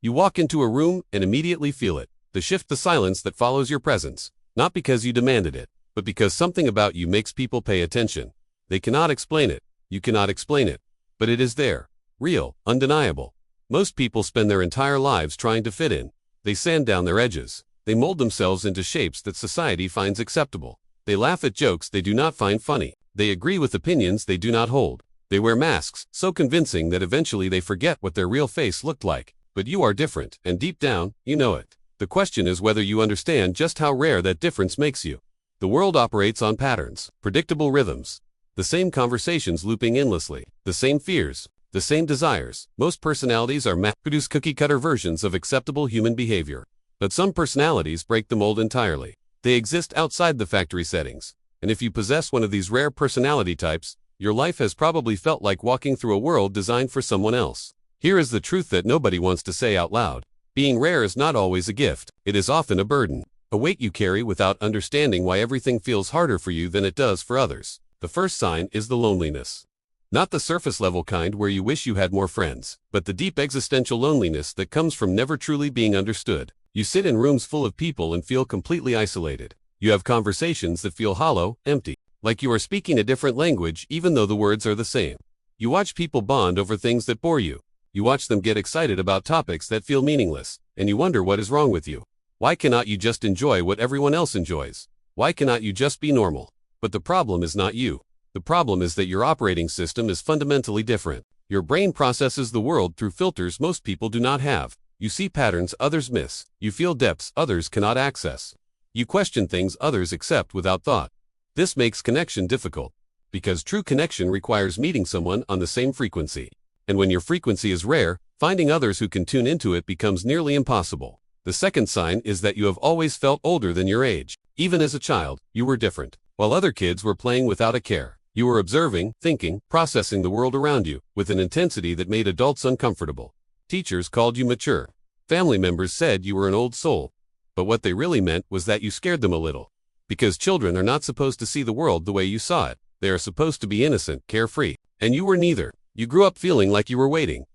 You walk into a room and immediately feel it, the silence that follows your presence, not because you demanded it, but because something about you makes people pay attention. They cannot explain it, you cannot explain it, but it is there, real, undeniable. Most people spend their entire lives trying to fit in. They sand down their edges. They mold themselves into shapes that society finds acceptable. They laugh at jokes they do not find funny. They agree with opinions they do not hold. They wear masks so convincing that eventually they forget what their real face looked like. But you are different, and deep down, you know it. The question is whether you understand just how rare that difference makes you. The world operates on patterns, predictable rhythms. The same conversations looping endlessly. The same fears. The same desires. Most personalities are mass-produced cookie-cutter versions of acceptable human behavior. But some personalities break the mold entirely. They exist outside the factory settings. And if you possess one of these rare personality types, your life has probably felt like walking through a world designed for someone else. Here is the truth that nobody wants to say out loud. Being rare is not always a gift. It is often a burden. A weight you carry without understanding why everything feels harder for you than it does for others. The first sign is the loneliness. Not the surface-level kind where you wish you had more friends, but the deep existential loneliness that comes from never truly being understood. You sit in rooms full of people and feel completely isolated. You have conversations that feel hollow, empty, like you are speaking a different language even though the words are the same. You watch people bond over things that bore you. You watch them get excited about topics that feel meaningless, and you wonder what is wrong with you. Why cannot you just enjoy what everyone else enjoys? Why cannot you just be normal? But the problem is not you. The problem is that your operating system is fundamentally different. Your brain processes the world through filters most people do not have. You see patterns others miss. You feel depths others cannot access. You question things others accept without thought. This makes connection difficult, because true connection requires meeting someone on the same frequency. And when your frequency is rare, finding others who can tune into it becomes nearly impossible. The second sign is that you have always felt older than your age. Even as a child, you were different. While other kids were playing without a care, you were observing, thinking, processing the world around you, with an intensity that made adults uncomfortable. Teachers called you mature. Family members said you were an old soul. But what they really meant was that you scared them a little. Because children are not supposed to see the world the way you saw it. They are supposed to be innocent, carefree. And you were neither. You grew up feeling like you were waiting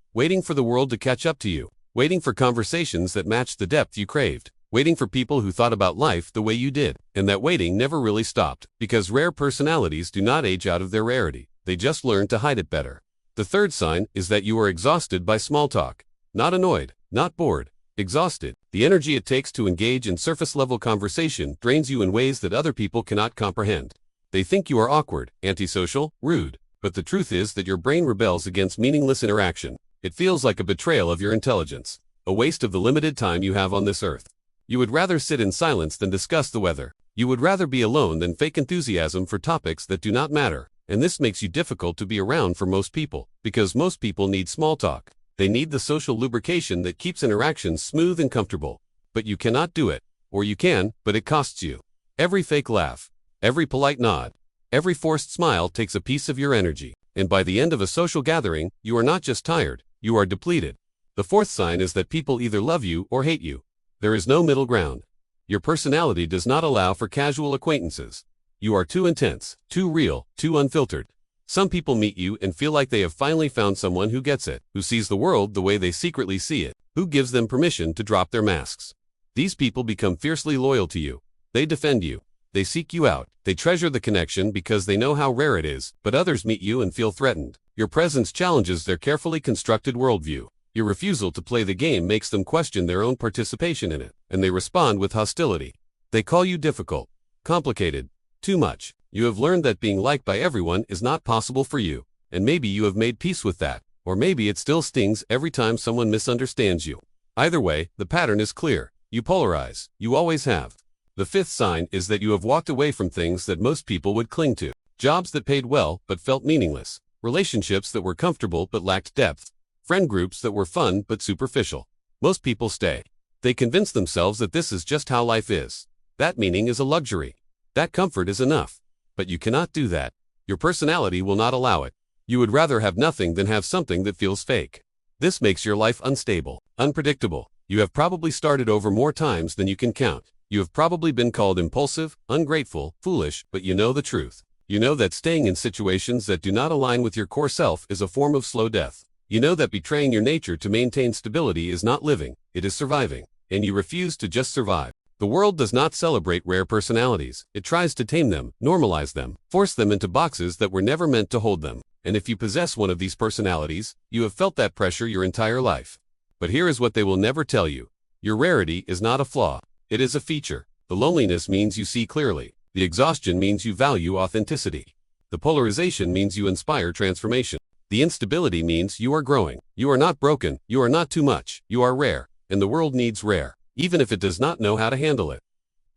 for the world to catch up to you, waiting for conversations that matched the depth you craved, waiting for people who thought about life the way you did. And that waiting never really stopped, because rare personalities do not age out of their rarity. They just learn to hide it better. The third sign is that you are exhausted by small talk. Not annoyed, not bored, exhausted. The energy it takes to engage in surface-level conversation drains you in ways that other people cannot comprehend. They think you are awkward, antisocial, rude. But the truth is that your brain rebels against meaningless interaction. It feels like a betrayal of your intelligence, a waste of the limited time you have on this earth. You would rather sit in silence than discuss the weather. You would rather be alone than fake enthusiasm for topics that do not matter. And this makes you difficult to be around for most people, because most people need small talk. They need the social lubrication that keeps interactions smooth and comfortable. But you cannot do it. Or you can, but it costs you. Every fake laugh, every polite nod, every forced smile takes a piece of your energy, and by the end of a social gathering, you are not just tired, you are depleted. The fourth sign is that people either love you or hate you. There is no middle ground. Your personality does not allow for casual acquaintances. You are too intense, too real, too unfiltered. Some people meet you and feel like they have finally found someone who gets it, who sees the world the way they secretly see it, who gives them permission to drop their masks. These people become fiercely loyal to you. They defend you. They seek you out. They treasure the connection because they know how rare it is, but others meet you and feel threatened. Your presence challenges their carefully constructed worldview. Your refusal to play the game makes them question their own participation in it, and they respond with hostility. They call you difficult, complicated, too much. You have learned that being liked by everyone is not possible for you, and maybe you have made peace with that, or maybe it still stings every time someone misunderstands you. Either way, the pattern is clear. You polarize. You always have. The fifth sign is that you have walked away from things that most people would cling to. Jobs that paid well but felt meaningless. Relationships that were comfortable but lacked depth. Friend groups that were fun but superficial. Most people stay. They convince themselves that this is just how life is. That meaning is a luxury. That comfort is enough. But you cannot do that. Your personality will not allow it. You would rather have nothing than have something that feels fake. This makes your life unstable, unpredictable. You have probably started over more times than you can count. You have probably been called impulsive, ungrateful, foolish, but you know the truth. You know that staying in situations that do not align with your core self is a form of slow death. You know that betraying your nature to maintain stability is not living, it is surviving, and you refuse to just survive. The world does not celebrate rare personalities. It tries to tame them, normalize them, force them into boxes that were never meant to hold them. And if you possess one of these personalities, you have felt that pressure your entire life. But here is what they will never tell you. Your rarity is not a flaw. It is a feature. The loneliness means you see clearly. The exhaustion means you value authenticity. The polarization means you inspire transformation. The instability means you are growing. You are not broken. You are not too much. You are rare. And the world needs rare, even if it does not know how to handle it.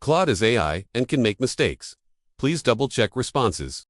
Claude is AI and can make mistakes. Please double-check responses.